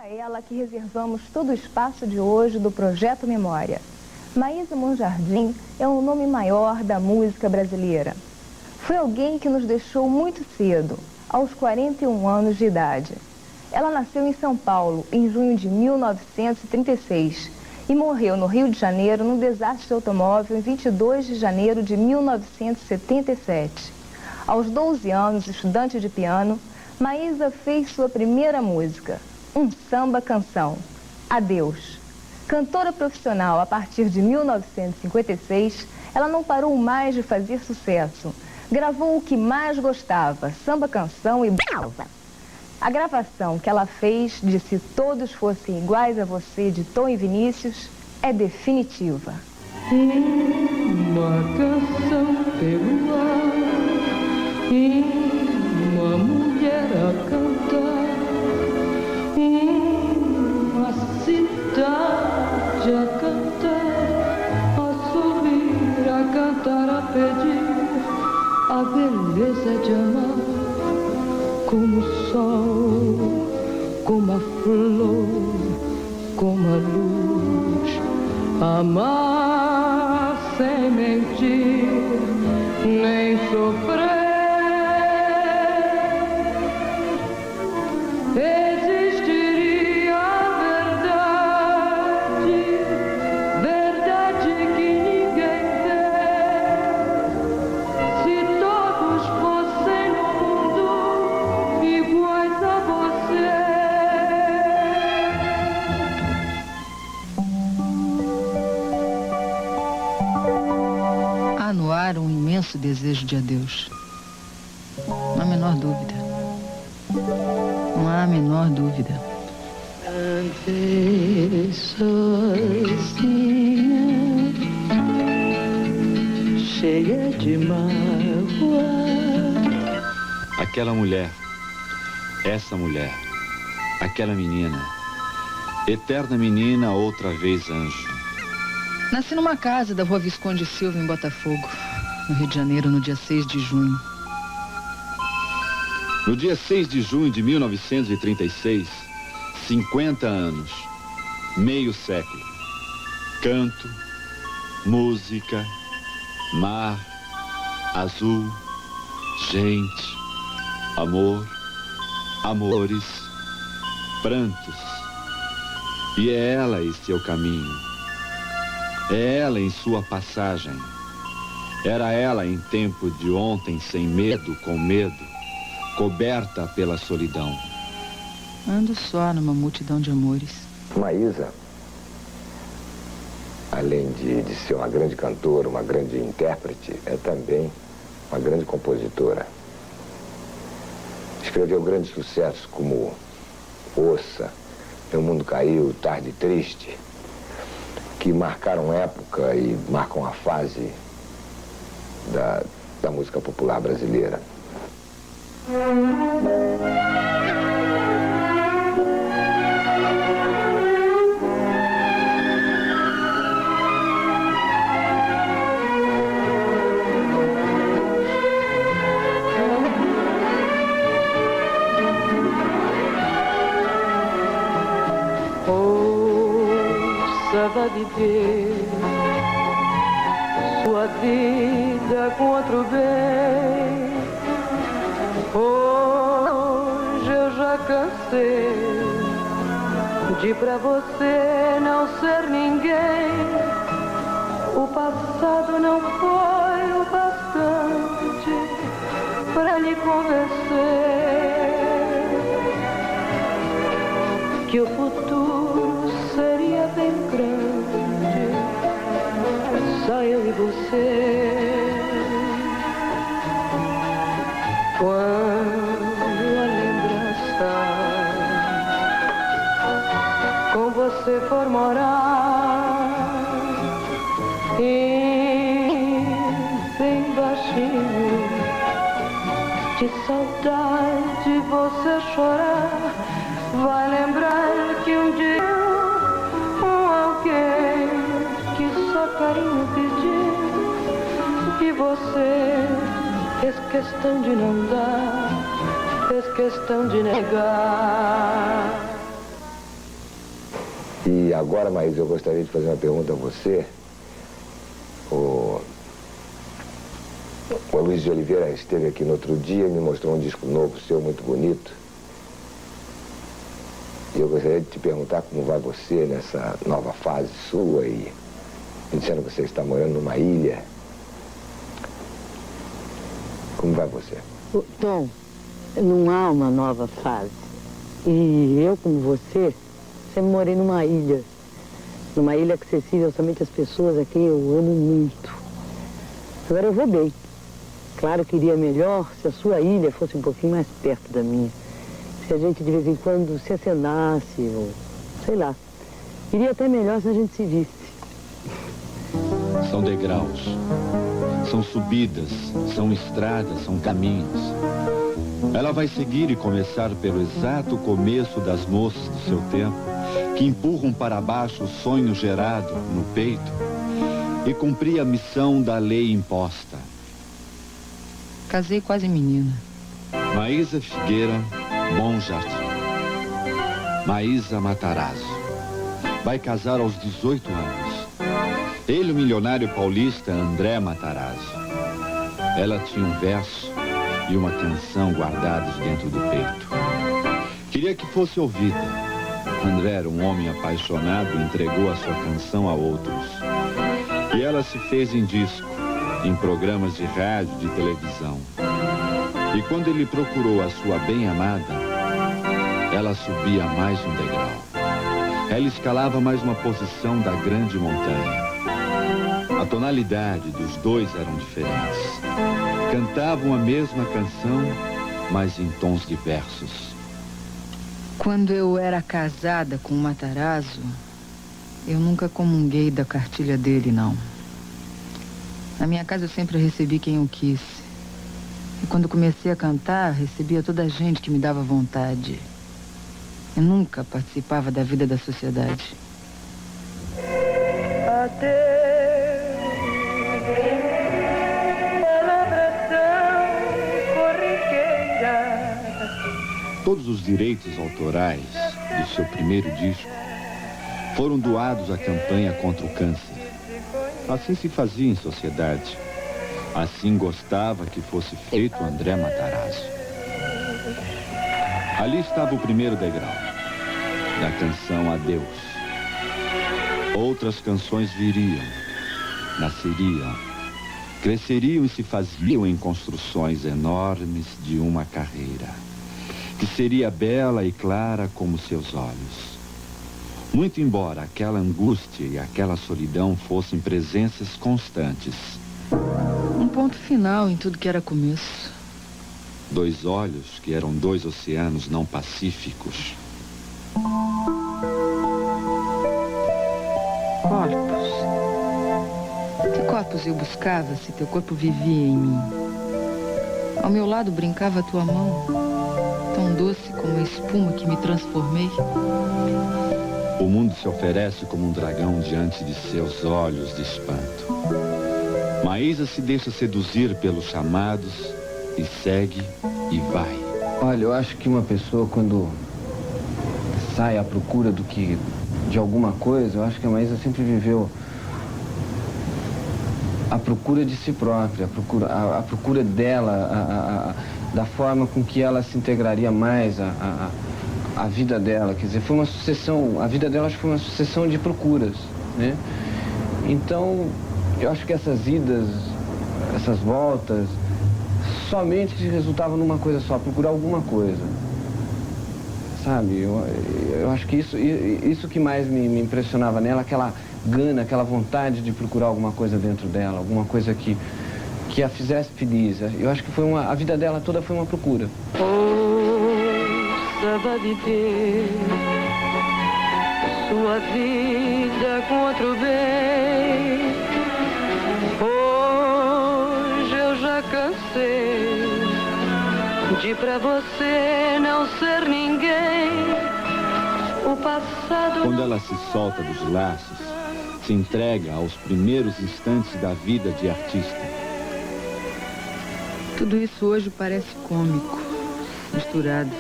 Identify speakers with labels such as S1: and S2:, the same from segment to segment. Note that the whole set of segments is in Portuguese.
S1: a ela que reservamos todo o espaço de hoje do Projeto Memória. Maísa Monjardim é um nome maior da música brasileira. Foi alguém que nos deixou muito cedo, aos 41 anos de idade. Ela nasceu em São Paulo, em junho de 1936, e morreu no Rio de Janeiro num desastre de automóvel em 22 de janeiro de 1977. Aos 12 anos, estudante de piano, Maísa fez sua primeira música, um samba-canção, Adeus. Cantora profissional a partir de 1956, ela não parou mais de fazer sucesso. Gravou o que mais gostava, samba-canção e balsa. A gravação que ela fez de Se Todos Fossem Iguais a Você, de Tom e Vinícius, é definitiva.
S2: Uma canção pelo ar, uma mulher a cantar, uma cidade a cantar, a sorrir, a cantar, a pedir a beleza de amar, como o sol, como a flor, como a luz, amar sem mentir, nem sofrer. Existiria a verdade, verdade que ninguém vê. Se todos fossem no mundo iguais a você.
S3: Há no ar um imenso desejo de adeus. Não há a menor dúvida. Não há a menor dúvida.
S2: Andei sozinha, cheia de mágoa.
S4: Aquela mulher, essa mulher, aquela menina, eterna menina, outra vez anjo.
S3: Nasci numa casa da Rua Visconde Silva, em Botafogo, no Rio de Janeiro, no dia 6 de junho.
S4: No dia 6 de junho de 1936, 50 anos, meio século. Canto, música, mar, azul, gente, amor, amores, prantos. E é ela em seu caminho. É ela em sua passagem. Era ela em tempo de ontem, sem medo, com medo, coberta pela solidão.
S3: Ando só numa multidão de amores.
S5: Maísa, além de ser uma grande cantora, uma grande intérprete, é também uma grande compositora. Escreveu grandes sucessos como Ouça, Meu Mundo Caiu, Tarde Triste, que marcaram época e marcam a fase da música popular brasileira.
S2: Ouça, vai viver sua vida com outro bem. Hoje eu já cansei de pra você não ser ninguém. O passado não foi o bastante pra lhe convencer que o futuro seria bem grande, só eu e você. Quando a lembrança com você for morar e bem baixinho de saudade você chorar, vai lembrar que um dia alguém que só carinho pediu e você fez questão de não dar, fez questão de negar.
S5: E agora, Maísa, eu gostaria de fazer uma pergunta a você. O Luiz de Oliveira esteve aqui no outro dia e me mostrou um disco novo seu, muito bonito. E eu gostaria de te perguntar como vai você nessa nova fase sua e me dizendo que você está morando numa ilha. Como vai você?
S6: Tom, não há uma nova fase. E eu, como você, sempre morei numa ilha acessível somente às pessoas a quem eu amo muito. Agora eu vou bem. Claro que iria melhor se a sua ilha fosse um pouquinho mais perto da minha. Se a gente de vez em quando se acenasse, ou sei lá. Iria até melhor se a gente se visse.
S4: São degraus, são subidas, são estradas, são caminhos. Ela vai seguir e começar pelo exato começo das moças do seu tempo, que empurram para baixo o sonho gerado no peito e cumprir a missão da lei imposta.
S3: Casei quase menina.
S4: Maísa Figueira, Bom Jardim. Maísa Matarazzo. Vai casar aos 18 anos. Ele, o milionário paulista André Matarazzo. Ela tinha um verso e uma canção guardados dentro do peito. Queria que fosse ouvida. André era um homem apaixonado e entregou a sua canção a outros. E ela se fez em disco, em programas de rádio e de televisão. E quando ele procurou a sua bem-amada, ela subia mais um degrau. Ela escalava mais uma posição da grande montanha. A tonalidade dos dois eram diferentes. Cantavam a mesma canção, mas em tons diversos.
S3: Quando eu era casada com o Matarazzo, eu nunca comunguei da cartilha dele, não. Na minha casa eu sempre recebi quem eu quis. E quando comecei a cantar, recebia toda a gente que me dava vontade. Eu nunca participava da vida da sociedade.
S4: Todos os direitos autorais do seu primeiro disco foram doados à campanha contra o câncer. Assim se fazia em sociedade. Assim gostava que fosse feito André Matarazzo. Ali estava o primeiro degrau da canção Adeus. Outras canções viriam, nasceriam, cresceriam e se faziam em construções enormes de uma carreira, que seria bela e clara como seus olhos. Muito embora aquela angústia e aquela solidão fossem presenças constantes.
S3: Um ponto final em tudo que era começo.
S4: Dois olhos que eram dois oceanos não pacíficos.
S3: Corpos. Que corpos eu buscava se teu corpo vivia em mim? Ao meu lado brincava a tua mão, tão doce como a espuma que me transformei.
S4: O mundo se oferece como um dragão diante de seus olhos de espanto. Maísa se deixa seduzir pelos chamados e segue e vai.
S7: Olha, eu acho que uma pessoa quando sai à procura de alguma coisa, eu acho que a Maísa sempre viveu a procura de si própria, a procura dela, da forma com que ela se integraria mais a vida dela. Quer dizer, foi uma sucessão, a vida dela acho que foi uma sucessão de procuras, né? Então, eu acho que essas idas, essas voltas, somente resultavam numa coisa só, procurar alguma coisa. Sabe, eu acho que isso que mais me impressionava nela, aquela gana, aquela vontade de procurar alguma coisa dentro dela, alguma coisa que a fizesse feliz. Eu acho que a vida dela toda foi uma procura.
S2: Ouça, vai viver sua vida com outro bem. Hoje eu já cansei de pra você não ser ninguém. O passado.
S4: Quando ela se solta dos laços, se entrega aos primeiros instantes da vida de artista.
S3: Tudo isso hoje parece cômico, misturado.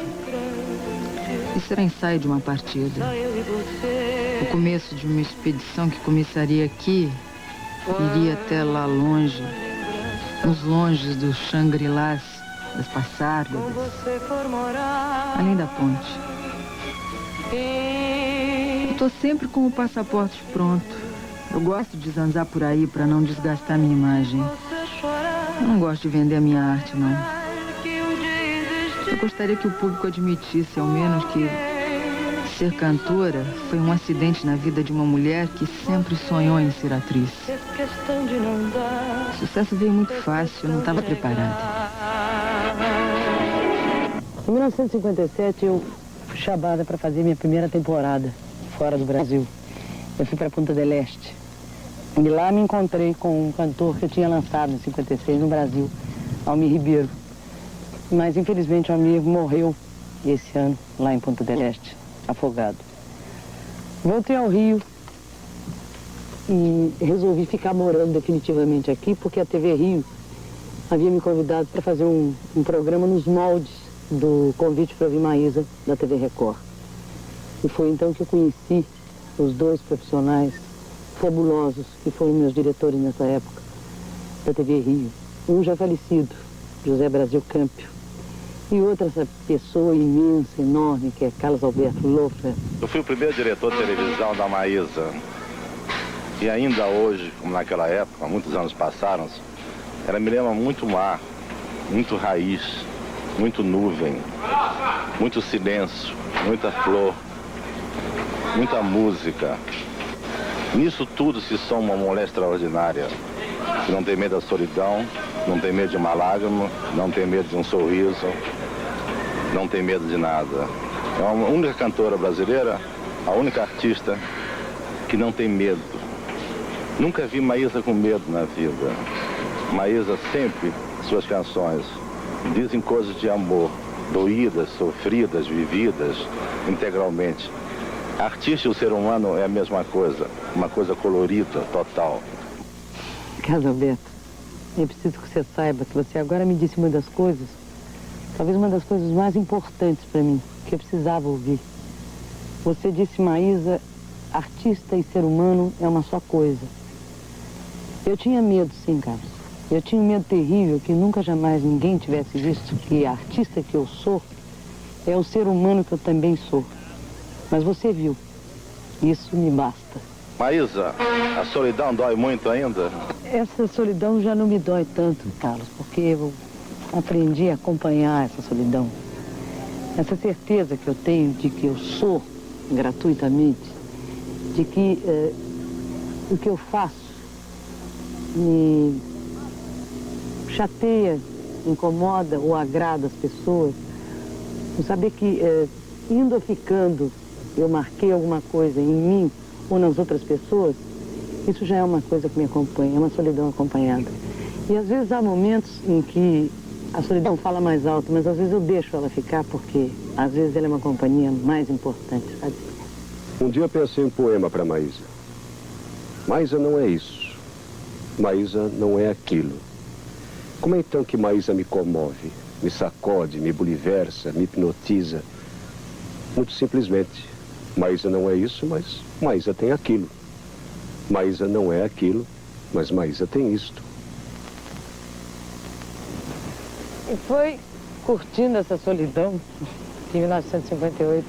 S3: Isso era ensaio de uma partida.
S2: Só eu e você.
S3: O começo de uma expedição que começaria aqui, iria até lá longe, nos longes dos Xangri-Lás, das Passárgadas, além da ponte. Eu tô sempre com o passaporte pronto. Eu gosto de zanzar por aí para não desgastar minha imagem. Eu não gosto de vender a minha arte, não. Eu gostaria que o público admitisse, ao menos, que ser cantora foi um acidente na vida de uma mulher que sempre sonhou em ser atriz. O sucesso veio muito fácil, eu não estava preparada.
S6: Em 1957, eu fui chamada para fazer minha primeira temporada fora do Brasil. Eu fui para Punta del Este. E lá me encontrei com um cantor que eu tinha lançado em 56 no Brasil, Almir Ribeiro. Mas, infelizmente, o Almir morreu esse ano, lá em Punta del Este, afogado. Voltei ao Rio e resolvi ficar morando definitivamente aqui, porque a TV Rio havia me convidado para fazer um programa nos moldes do convite para ouvir Maísa, da TV Record. E foi então que eu conheci os dois profissionais fabulosos que foram meus diretores nessa época, da TV Rio. Um já falecido, José Brasil Câmpio, e outra essa pessoa imensa, enorme, que é Carlos Alberto Lofer.
S8: Eu fui o primeiro diretor de televisão da Maísa. E ainda hoje, como naquela época, muitos anos passaram, ela me lembra muito mar, muito raiz, muito nuvem, muito silêncio, muita flor, muita música. Nisso tudo se soma uma mulher extraordinária, que não tem medo da solidão, não tem medo de uma lágrima, não tem medo de um sorriso, não tem medo de nada. É a única cantora brasileira, a única artista que não tem medo. Nunca vi Maísa com medo na vida. Maísa sempre, suas canções, dizem coisas de amor, doídas, sofridas, vividas, integralmente. A artista e o ser humano é a mesma coisa, uma coisa colorida, total.
S6: Carlos Alberto, eu preciso que você saiba que você agora me disse uma das coisas, talvez uma das coisas mais importantes para mim, que eu precisava ouvir. Você disse, Maísa, artista e ser humano é uma só coisa. Eu tinha medo, sim, Carlos. Eu tinha um medo terrível que nunca jamais ninguém tivesse visto que a artista que eu sou é o ser humano que eu também sou. Mas você viu. Isso me basta.
S8: Maísa, a solidão dói muito ainda?
S6: Essa solidão já não me dói tanto, Carlos, porque eu aprendi a acompanhar essa solidão. Essa certeza que eu tenho de que eu sou gratuitamente, de que o que eu faço me chateia, incomoda ou agrada as pessoas. Eu saber que indo ou ficando eu marquei alguma coisa em mim ou nas outras pessoas, isso já é uma coisa que me acompanha, é uma solidão acompanhada. E às vezes há momentos em que a solidão fala mais alto, mas às vezes eu deixo ela ficar porque às vezes ela é uma companhia mais importante, sabe?
S9: Um dia eu pensei um poema para Maísa. Maísa não é isso. Maísa não é aquilo. Como é então que Maísa me comove, me sacode, me buliversa, me hipnotiza? Muito simplesmente. Maísa não é isso, mas Maísa tem aquilo. Maísa não é aquilo, mas Maísa tem isto.
S6: E foi curtindo essa solidão que em 1958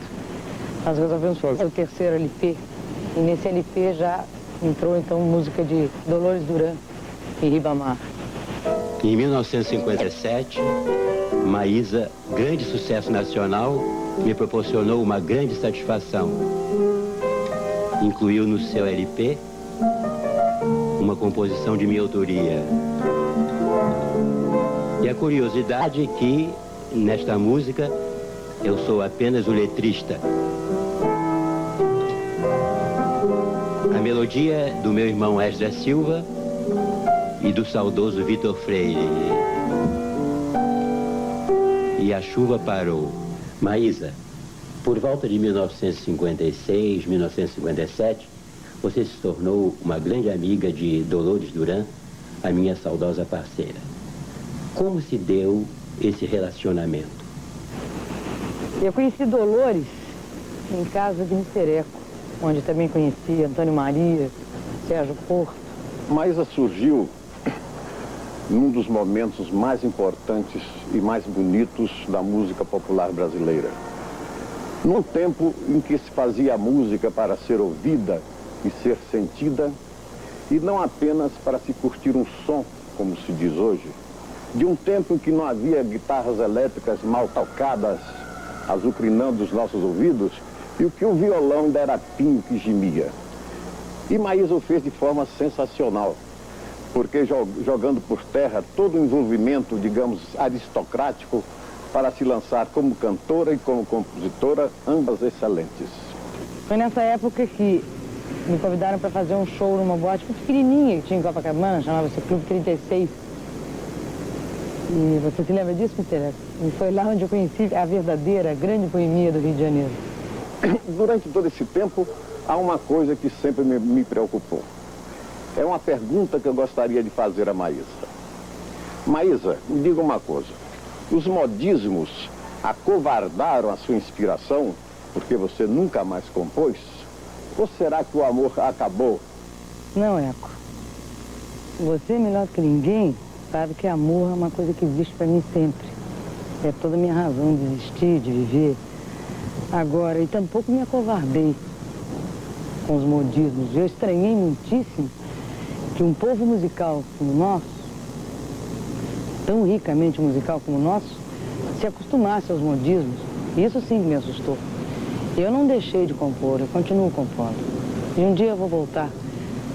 S6: nós resolvemos fazer o terceiro LP. E nesse LP já entrou então música de Dolores Duran e Ribamar.
S10: Em 1957, Maísa, grande sucesso nacional, me proporcionou uma grande satisfação. Incluiu no seu LP uma composição de minha autoria. E a curiosidade é que, nesta música, eu sou apenas o letrista. A melodia é do meu irmão Esdras Silva e do saudoso Vitor Freire. E a chuva parou. Maísa, por volta de 1956, 1957, você se tornou uma grande amiga de Dolores Duran, a minha saudosa parceira. Como se deu esse relacionamento?
S6: Eu conheci Dolores em casa de Mr. Eco. onde também conheci Antônio Maria, Sérgio Porto.
S11: Maísa surgiu num dos momentos mais importantes e mais bonitos da música popular brasileira. Num tempo em que se fazia a música para ser ouvida e ser sentida, e não apenas para se curtir um som, como se diz hoje, de um tempo em que não havia guitarras elétricas mal tocadas, azucrinando os nossos ouvidos, e o que o violão ainda era pinho que gemia. E Maísa o fez de forma sensacional, porque jogando por terra todo o envolvimento, digamos, aristocrático, para se lançar como cantora e como compositora, ambas excelentes.
S6: Foi nessa época que me convidaram para fazer um show numa boate pequenininha que tinha em Copacabana, chamava-se Clube 36. E você se lembra disso, Mr. E foi lá onde eu conheci a verdadeira grande boemia do Rio de Janeiro.
S11: Durante todo esse tempo, há uma coisa que sempre me preocupou. É uma pergunta que eu gostaria de fazer a Maísa. Maísa, me diga uma coisa. Os modismos acovardaram a sua inspiração porque você nunca mais compôs? Ou será que o amor acabou?
S6: Não, Eco. Você, melhor que ninguém, sabe que amor é uma coisa que existe para mim sempre. É toda a minha razão de existir, de viver. Agora, e tampouco me acovardei com os modismos. Eu estranhei muitíssimo que um povo musical como o nosso, tão ricamente musical como o nosso, se acostumasse aos modismos. Isso sim que me assustou. Eu não deixei de compor, eu continuo compondo. E um dia eu vou voltar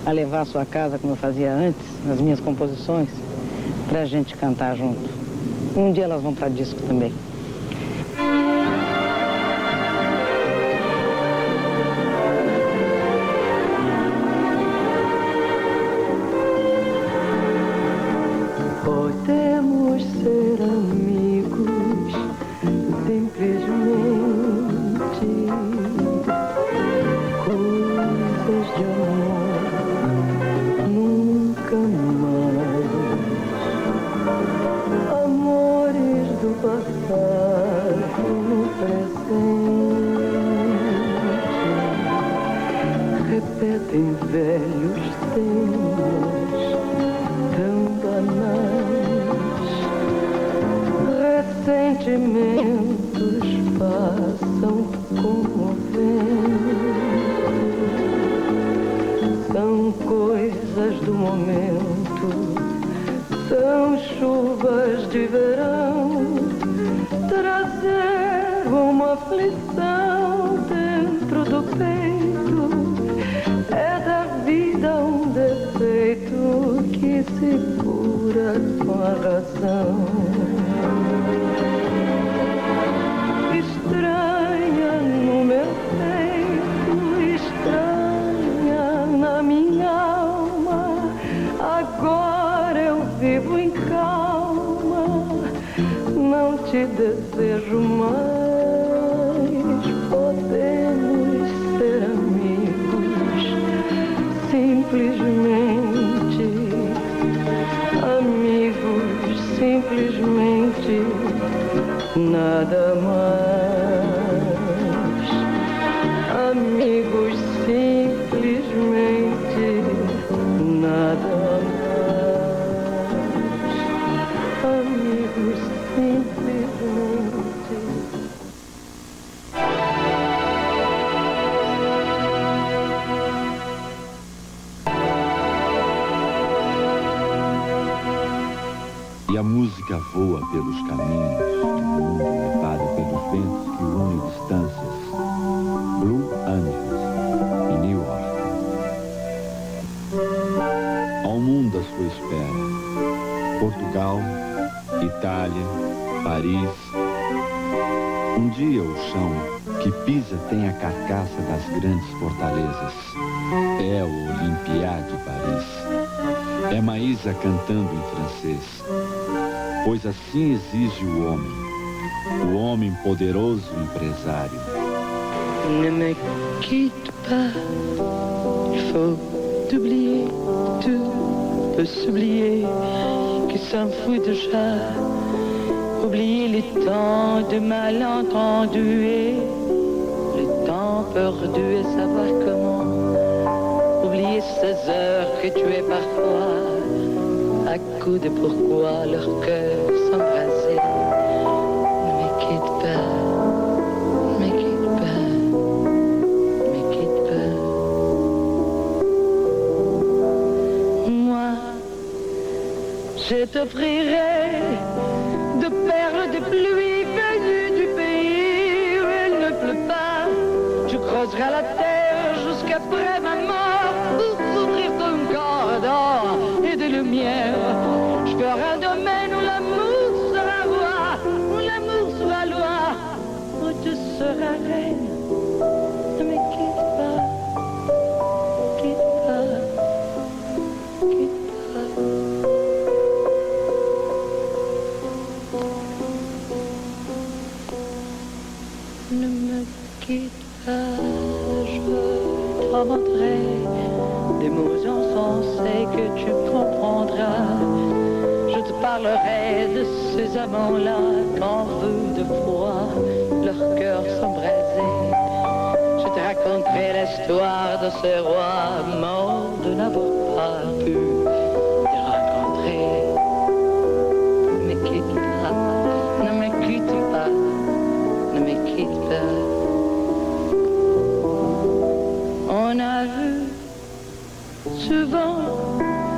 S6: a levar a sua casa, como eu fazia antes, nas minhas composições, pra gente cantar junto. Um dia elas vão pra disco também.
S2: Podemos ser amigos, simplesmente coisas de amor, nunca mais. Amores do passado, no presente, repetem velhos temas tão banais. Ressentimentos passam como vento, são coisas do momento, são chuvas de verão, trazer uma aflição dentro do peito, é da vida um defeito que se cura com a razão. Estranha no meu peito, estranha na minha alma, agora eu vivo em calma, não te desejo mais. Podemos ser amigos, simplesmente amigos, simplesmente nada mais. Amigos, simplesmente nada mais. Amigos, simplesmente.
S4: E a música voa pelos caminhos do mundo, levada pelos ventos que unem distâncias. Blue Angels, em New York. Há um mundo à sua espera. Portugal, Itália, Paris. Um dia o chão que pisa tem a carcaça das grandes fortalezas. É o Olympiade de Paris. É Maísa cantando em francês. Pois assim exige o homem poderoso empresário.
S2: Ne me quitte pas, il faut oublier, tout peut s'oublier, qui s'en fout déjà, oublier les temps de malentendu et le temps perdu et savoir comment oublier ces heures que tu es parfois à coups de pourquoi leur cœur s'embrasait. Ne me quitte pas, ne me quitte pas, ne me quitte pas. Moi, je t'offrirai de perles de pluie venues du pays où il ne pleut pas. Je creuserai la terre jusqu'après ma mort pour couvrir ton corps d'or et de lumière. Je ferai un domaine où l'amour sera roi, où l'amour sera loi, où tu seras reine. Ne me quitte pas, quitte pas, quitte pas. Ne me quitte pas, je t'inventerai des mots insensés que tu comprendras. Je te parlerai de ces amants-là qu'en feu de froid leur cœur s'embrasait. Je te raconterai l'histoire de ces rois morts de n'avoir pas pu te rencontrer. Ne me quitte pas, ne me quitte pas, ne me quitte pas. On a vu souvent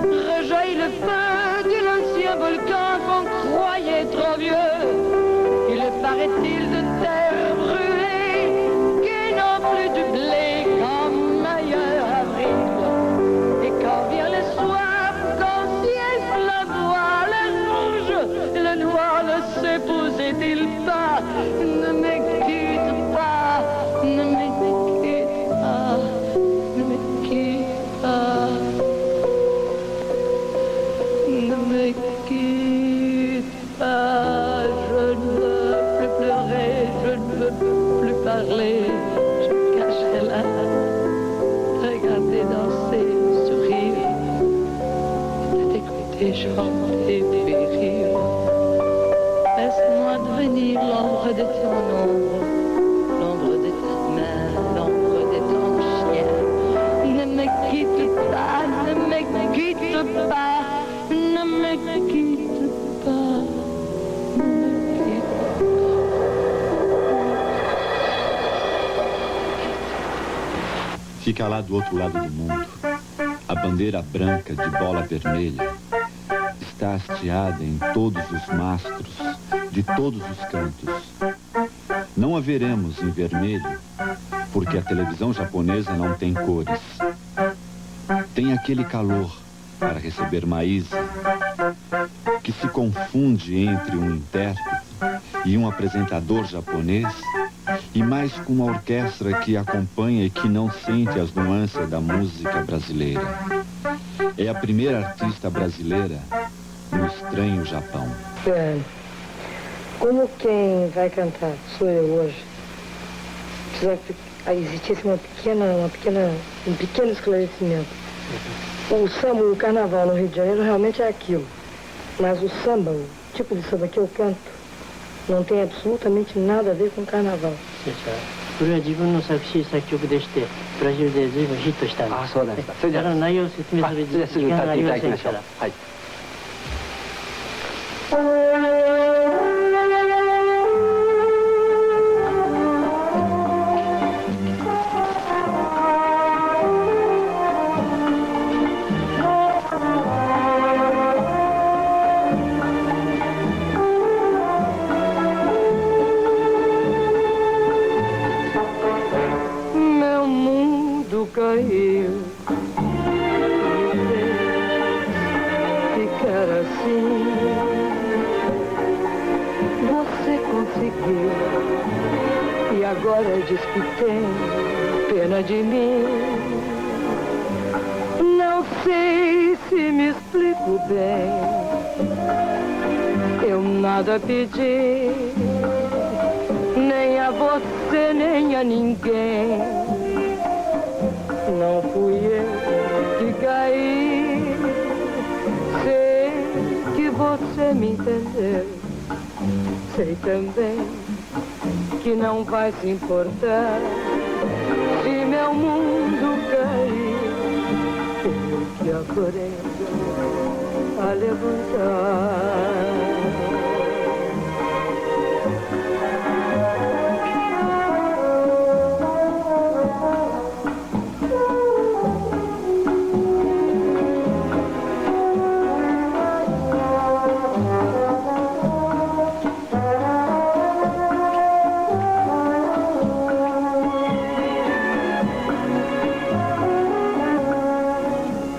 S2: rejaillir le feu de l'ancien volcan qu'on croyait trop vieux. Il paraît-il de terre brûlée qui n'ont plus du blé comme ailleurs avril. Et quand vient le soir, quand ciel flamboie, le rouge et le noir ne s'épousaient-ils pas? Ne me quitte pas, ne me quitte pas, ne me quitte pas, ne me quitte pas. Je ne veux plus pleurer, je ne veux plus parler. Je me cacherai là, regarder danser, sourire, et t'écouter chanter puis rire. Laisse-moi devenir l'ombre de ton ombre, l'ombre de ta main, l'ombre de ton chien. Ne me quitte pas, ne me quitte pas, ne me quitte pas, ne me quitte
S4: Fica lá do outro lado do mundo. A bandeira branca de bola vermelha está hasteada em todos os mastros, de todos os cantos. Não a veremos em vermelho, porque a televisão japonesa não tem cores. Tem aquele calor para receber Maísa, que se confunde entre um intérprete e um apresentador japonês, e mais com uma orquestra que acompanha e que não sente as nuances da música brasileira. É a primeira artista brasileira no estranho Japão.
S6: Como quem vai cantar sou eu hoje, precisa existir um pequeno esclarecimento. O samba, o carnaval no Rio de Janeiro realmente é aquilo, mas o samba, o tipo de samba que eu canto, não tem absolutamente nada a ver com o carnaval.
S12: これは自分の作詞作曲でしてブラジルで随分ヒットしたんです。あ、そうですか。それでは内容を説明する時間がありませんから。はい。
S2: Caiu ficar assim. Você conseguiu e agora diz que tem pena de mim. Não sei se me explico bem. Eu nada pedi, nem a você nem a ninguém. Não fui eu que caí, sei que você me entendeu. Sei também que não vai se importar
S6: Florença a levantar.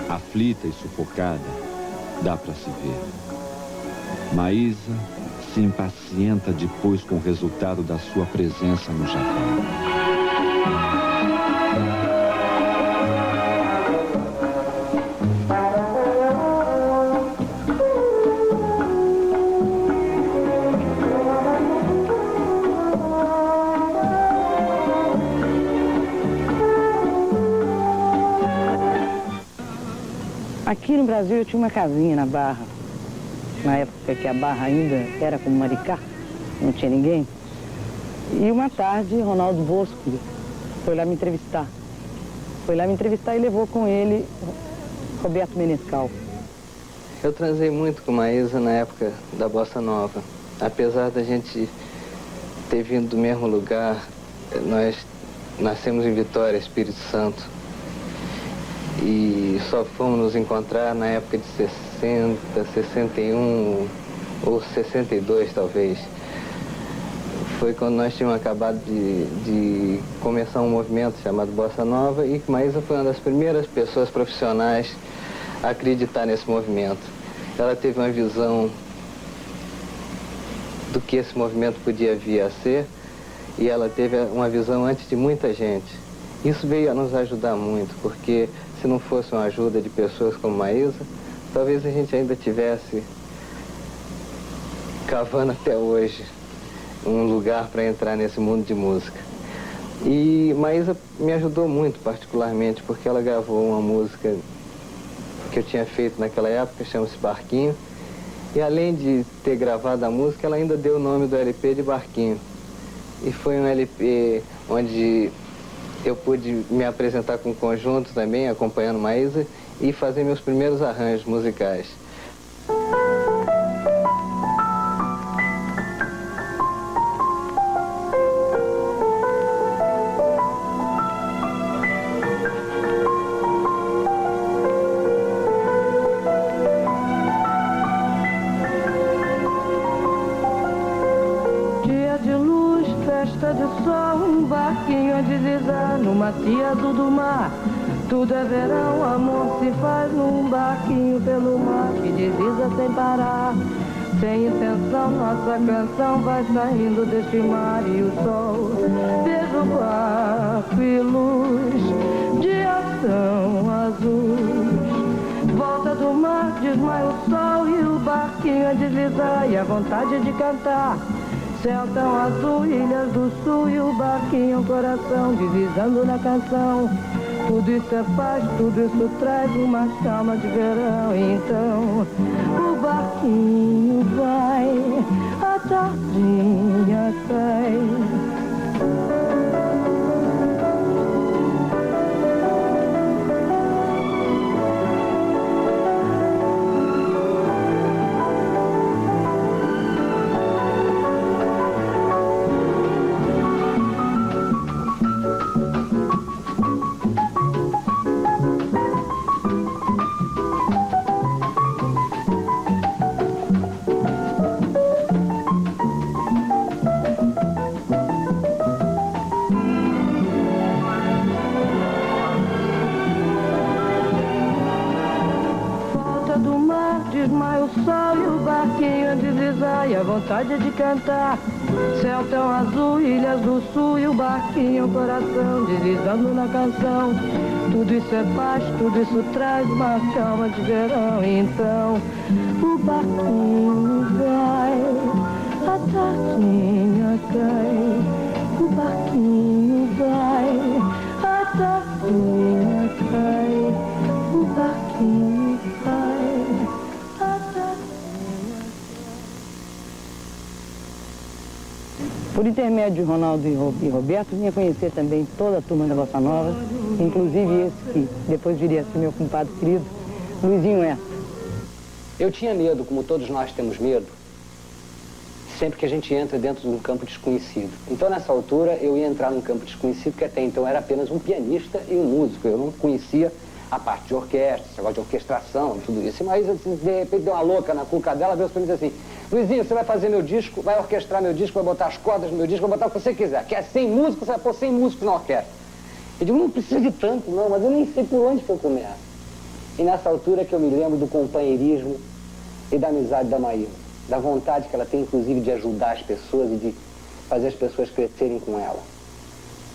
S4: Aflita e sufocada, dá para se ver. Maísa se impacienta depois com o resultado da sua presença no Japão.
S6: Aqui no Brasil eu tinha uma casinha na Barra, na época que a Barra ainda era como Maricá, não tinha ninguém. E uma tarde, Ronaldo Bosco foi lá me entrevistar. Foi lá me entrevistar e levou com ele Roberto Menescal.
S13: Eu transei muito com Maísa na época da Bossa Nova. Apesar da gente ter vindo do mesmo lugar, nós nascemos em Vitória, Espírito Santo. E só fomos nos encontrar na época de 60, 61 ou 62 talvez. Foi quando nós tínhamos acabado de começar um movimento chamado Bossa Nova e que Maísa foi uma das primeiras pessoas profissionais a acreditar nesse movimento. Ela teve uma visão do que esse movimento podia vir a ser e ela teve uma visão antes de muita gente. Isso veio a nos ajudar muito, porque se não fosse uma ajuda de pessoas como Maísa, talvez a gente ainda tivesse cavando até hoje um lugar para entrar nesse mundo de música. E Maísa me ajudou muito, particularmente, porque ela gravou uma música que eu tinha feito naquela época, chama-se Barquinho, e além de ter gravado a música, ela ainda deu o nome do LP de Barquinho. E foi um LP onde eu pude me apresentar com um conjunto também, acompanhando Maísa, e fazer meus primeiros arranjos musicais.
S2: Dia de luz, festa de sol, um barquinho a deslizar no macio azul do mar. Tudo é verão, amor se faz num barquinho pelo mar que desliza sem parar. Sem intenção, nossa canção vai saindo deste mar e o sol vejo o barco e luz de ação azul. Volta do mar, desmaia o sol e o barquinho a deslizar e a vontade de cantar. Céu tão azul, ilhas do sul e o barquinho, coração deslizando na canção. Tudo isso é paz, tudo isso traz uma calma de verão. Então o barquinho vai, a tardinha cai. Desmaia o sol e o barquinho a deslizar e a vontade de cantar. Céu tão azul, ilhas do sul e o barquinho, coração deslizando na canção. Tudo isso é paz, tudo isso traz uma calma de verão. Então o barquinho vai, a tardinha cai. O barquinho vai, a tardinha cai. O barquinho vai.
S6: Por intermédio de Ronaldo e Roberto, vinha conhecer também toda a turma da Bossa Nova, inclusive esse que depois viria a ser meu compadre querido, Luizinho Essa. Eu tinha medo, como todos nós temos medo, sempre que a gente entra dentro de um campo desconhecido. Então, nessa altura, eu ia entrar num campo desconhecido, que até então era apenas um pianista e um músico. Eu não conhecia a parte de orquestra, esse negócio de orquestração, tudo isso. E Maísa, de repente, deu uma louca na cuca dela, veio para mim e disse assim: Luizinho, você vai fazer meu disco, vai orquestrar meu disco, vai botar as cordas no meu disco, vai botar o que você quiser. Quer 100 músicos, você vai pôr 100 músicos na orquestra. Eu digo, não precisa de tanto, não, mas eu nem sei por onde que eu começo. E nessa altura que eu me lembro do companheirismo e da amizade da Maísa, da vontade que ela tem, inclusive, de ajudar as pessoas e de fazer as pessoas crescerem com ela.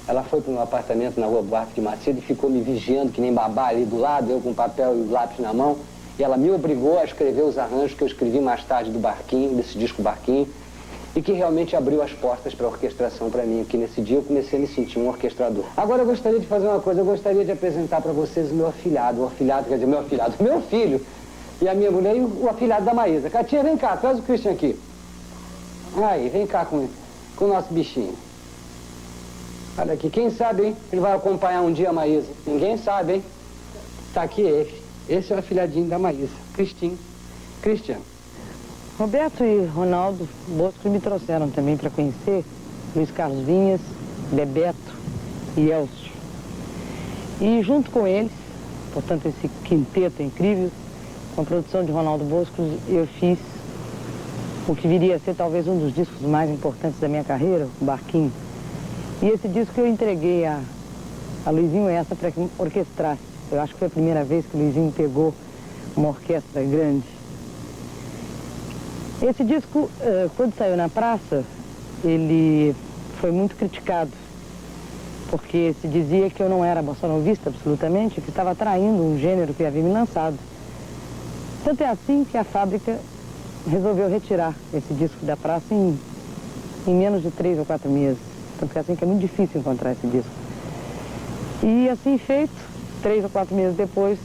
S6: Ela foi para o meu apartamento na rua Buarque de Macedo e ficou me vigiando que nem babá ali do lado, eu com papel e lápis na mão. E ela me obrigou a escrever os arranjos que eu escrevi mais tarde do Barquinho, desse disco Barquinho, e que realmente abriu as portas para a orquestração para mim, que nesse dia eu comecei a me sentir um orquestrador. Agora eu gostaria de fazer uma coisa, eu gostaria de apresentar para vocês o meu afilhado, meu filho, e a minha mulher e o afilhado da Maísa. Catinha, vem cá, traz o Christian aqui. Aí, vem cá com o nosso bichinho. Olha aqui, quem sabe, hein? Ele vai acompanhar um dia a Maísa. Ninguém sabe, hein? Tá aqui ele. Esse é o afilhadinho da Maísa, Christian. Roberto e Ronaldo Bosco me trouxeram também para conhecer Luiz Carlos Vinhas, Bebeto e Elcio. E junto com eles, portanto esse quinteto incrível, com a produção de Ronaldo Bosco, eu fiz o que viria a ser talvez um dos discos mais importantes da minha carreira, o Barquinho. E esse disco eu entreguei a Luizinho Essa para que orquestrasse. Eu acho que foi a primeira vez que o Luizinho pegou uma orquestra grande. Esse disco, quando saiu na praça, ele foi muito criticado, porque se dizia que eu não era bossanovista absolutamente, que estava traindo um gênero que havia me lançado. Tanto é assim que a fábrica resolveu retirar esse disco da praça em menos de 3 ou 4 meses. Tanto é assim que é muito difícil encontrar esse disco. E assim feito, 3 ou 4 meses depois,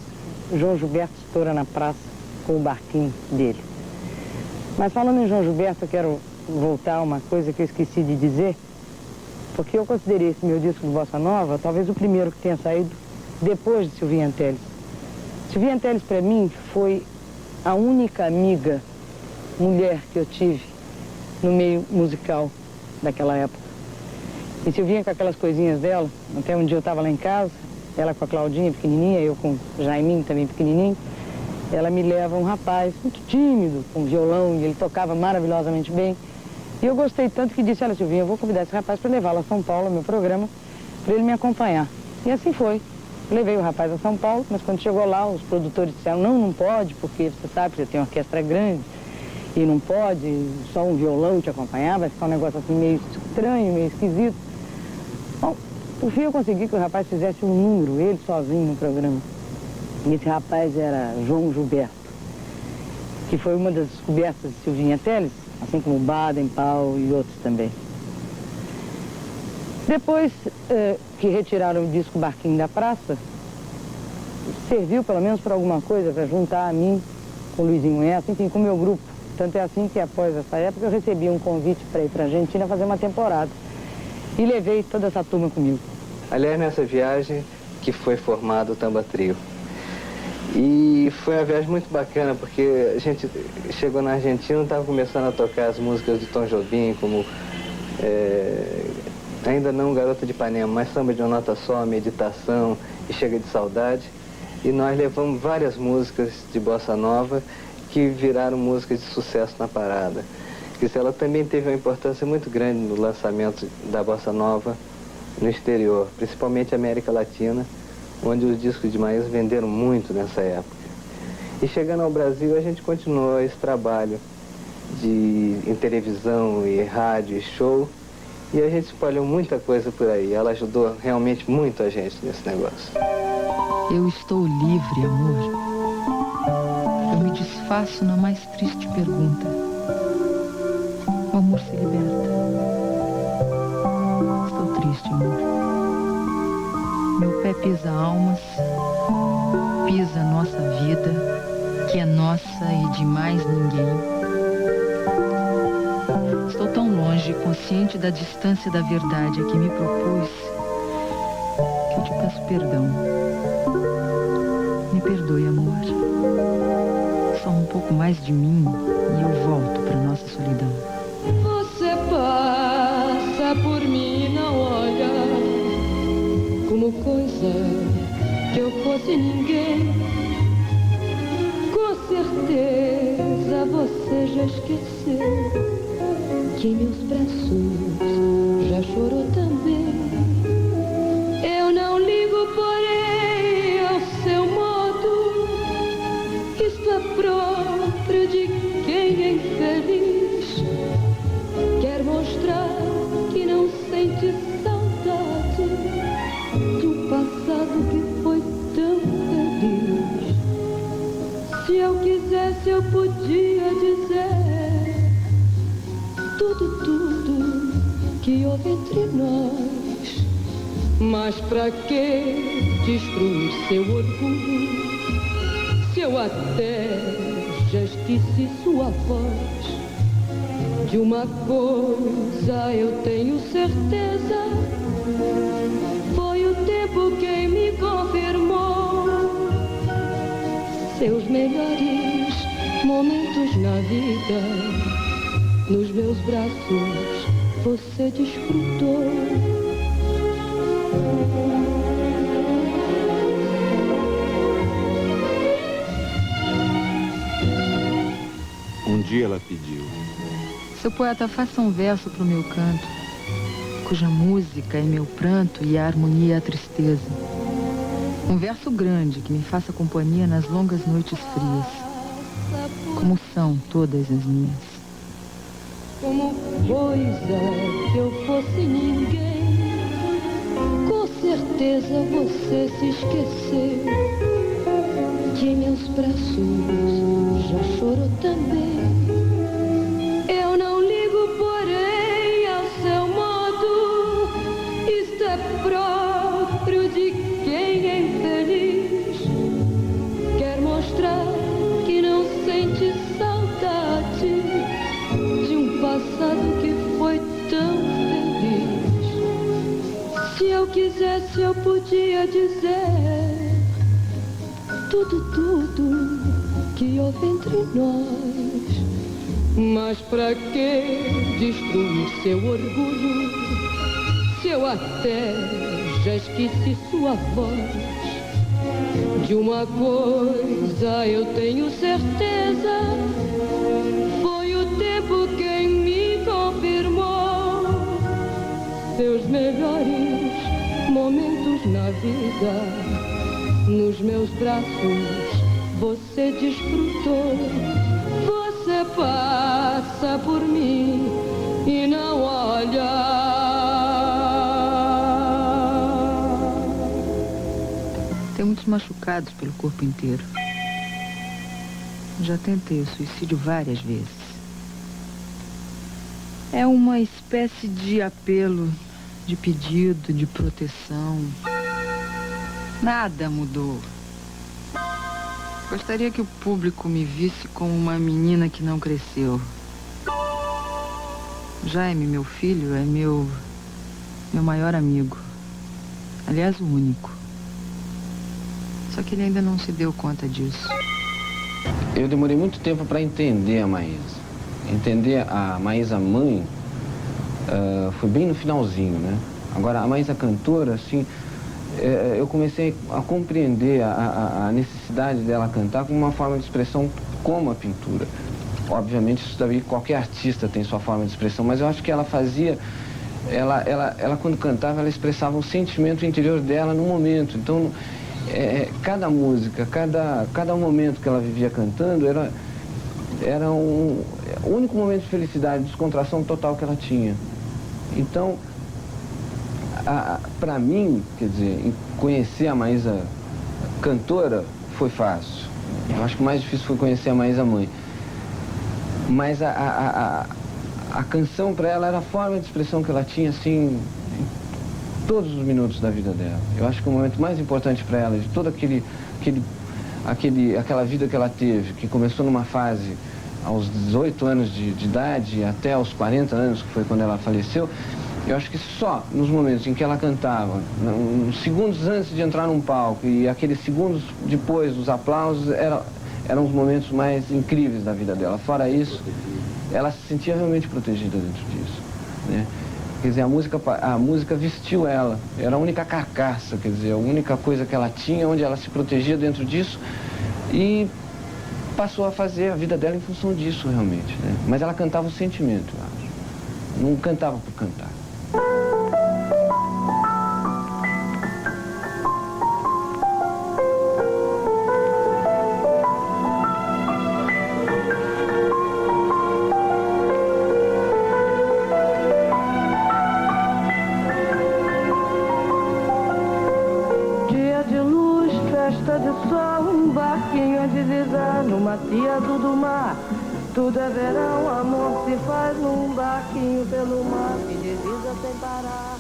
S6: João Gilberto estoura na praça com o Barquinho dele. Mas falando em João Gilberto, eu quero voltar a uma coisa que eu esqueci de dizer, porque eu considerei esse meu disco de Bossa Nova talvez o primeiro que tenha saído depois de Silvinha Teles. Silvinha Teles, para mim, foi a única amiga mulher que eu tive no meio musical daquela época. E Silvinha, com aquelas coisinhas dela, até um dia eu estava lá em casa, ela com a Claudinha pequenininha, eu com o Jaiminho também pequenininho, ela me leva um rapaz muito tímido, com violão, e ele tocava maravilhosamente bem. E eu gostei tanto que disse: olha, Silvinha, eu vou convidar esse rapaz para levá-lo a São Paulo, ao meu programa, para ele me acompanhar. E assim foi. Levei o rapaz a São Paulo, mas quando chegou lá, os produtores disseram: não pode, porque você sabe que você tem uma orquestra grande, e não pode, só um violão te acompanhar, vai ficar um negócio assim meio estranho, meio esquisito. Bom, por fim eu consegui que o rapaz fizesse um número, ele sozinho no programa. E esse rapaz era João Gilberto, que foi uma das descobertas de Silvinha Teles, assim como Baden Powell e outros também. Depois que retiraram o disco Barquinho da praça, serviu pelo menos para alguma coisa, para juntar a mim com o Luizinho Essa, enfim, com o meu grupo. Tanto é assim que após essa época eu recebi um convite para ir para a Argentina fazer uma temporada. E levei toda essa turma comigo.
S13: Aliás, nessa viagem que foi formado o Tamba Trio. E foi uma viagem muito bacana, porque a gente chegou na Argentina e estava começando a tocar as músicas do Tom Jobim, como Ainda Não Garota de Ipanema, mas Samba de uma Nota Só, Meditação e Chega de Saudade. E nós levamos várias músicas de bossa nova que viraram músicas de sucesso na parada. Isso, ela também teve uma importância muito grande no lançamento da bossa nova no exterior, principalmente América Latina, onde os discos de Maísa venderam muito nessa época. E chegando ao Brasil, a gente continuou esse trabalho em televisão e rádio e show, e a gente espalhou muita coisa por aí. Ela ajudou realmente muito a gente nesse negócio.
S3: Eu estou livre, amor. Eu me desfaço na mais triste pergunta. O amor se liberta. Estou triste, amor. Meu pé pisa almas, pisa nossa vida, que é nossa e de mais ninguém. Estou tão longe, consciente da distância da verdade a que me propus, que eu te peço perdão. Me perdoe, amor. Só um pouco mais de mim e eu volto para nossa solidão.
S2: Você passa por mim e não olha como coisa que eu fosse ninguém. Com certeza você já esqueceu que em meus braços já chorou também. Eu não ligo, porém, ao seu modo. Isto é próprio de quem é infeliz. Quer mostrar que não sente saudade de um passado que foi tão feliz. Se eu quisesse, eu podia dizer tudo que houve entre nós. Mas pra que destruir seu orgulho, se eu até já esqueci sua voz? De uma coisa eu tenho certeza, foi o tempo quem me confirmou. Seus melhores momentos na vida, nos meus braços você desfrutou.
S4: Um dia ela pediu:
S3: seu poeta, faça um verso pro meu canto, cuja música é meu pranto e a harmonia é a tristeza. Um verso grande que me faça companhia nas longas noites frias, como são todas as minhas.
S2: Como coisa que eu fosse ninguém, com certeza você se esqueceu que em meus braços já chorou também. Eu não ligo, porém, ao seu modo. Isto é próprio de quem é infeliz. Quer mostrar que não sente saudade de um passado que foi tão feliz. Se eu quisesse, eu podia dizer tudo que houve entre nós. Mas pra que destruir seu orgulho, se eu até já esqueci sua voz? De uma coisa eu tenho certeza, foi o tempo quem me confirmou. Seus melhores momentos na vida, nos meus braços você desfrutou. Você passa por mim e não olha.
S3: Tenho muitos machucados pelo corpo inteiro. Já tentei o suicídio várias vezes. É uma espécie de apelo, de pedido, de proteção. Nada mudou. Gostaria que o público me visse como uma menina que não cresceu. Jaime, meu filho, é meu maior amigo. Aliás, o único. Só que ele ainda não se deu conta disso.
S7: Eu demorei muito tempo para entender a Maísa. Entender a Maísa mãe foi bem no finalzinho, né? Agora, a Maísa cantora, assim, eu comecei a compreender a necessidade dela cantar como uma forma de expressão como a pintura. Obviamente, isso daí qualquer artista tem sua forma de expressão, mas eu acho que ela fazia, ela quando cantava, ela expressava o sentimento interior dela no momento. Então, cada música, cada momento que ela vivia cantando era o único momento de felicidade, de descontração total que ela tinha. Então, para mim, quer dizer, conhecer a Maísa cantora foi fácil. Eu acho que o mais difícil foi conhecer a Maísa mãe. Mas a canção para ela era a forma de expressão que ela tinha, assim, em todos os minutos da vida dela. Eu acho que o momento mais importante para ela, de toda aquela vida que ela teve, que começou numa fase aos 18 anos de idade até aos 40 anos, que foi quando ela faleceu, Eu acho que só nos momentos em que ela cantava, uns segundos antes de entrar num palco e aqueles segundos depois dos aplausos, eram os momentos mais incríveis da vida dela. Fora isso, ela se sentia realmente protegida dentro disso, né? Quer dizer, a música vestiu ela, era a única carcaça, quer dizer, a única coisa que ela tinha, onde ela se protegia dentro disso e passou a fazer a vida dela em função disso, realmente, né? Mas ela cantava o sentimento, eu acho. Não cantava por cantar.
S2: Dia de luz, festa de sol, um barquinho a deslizar no maciado do mar. Tudo é verão, amor se faz num barquinho pelo mar que desliza sem parar.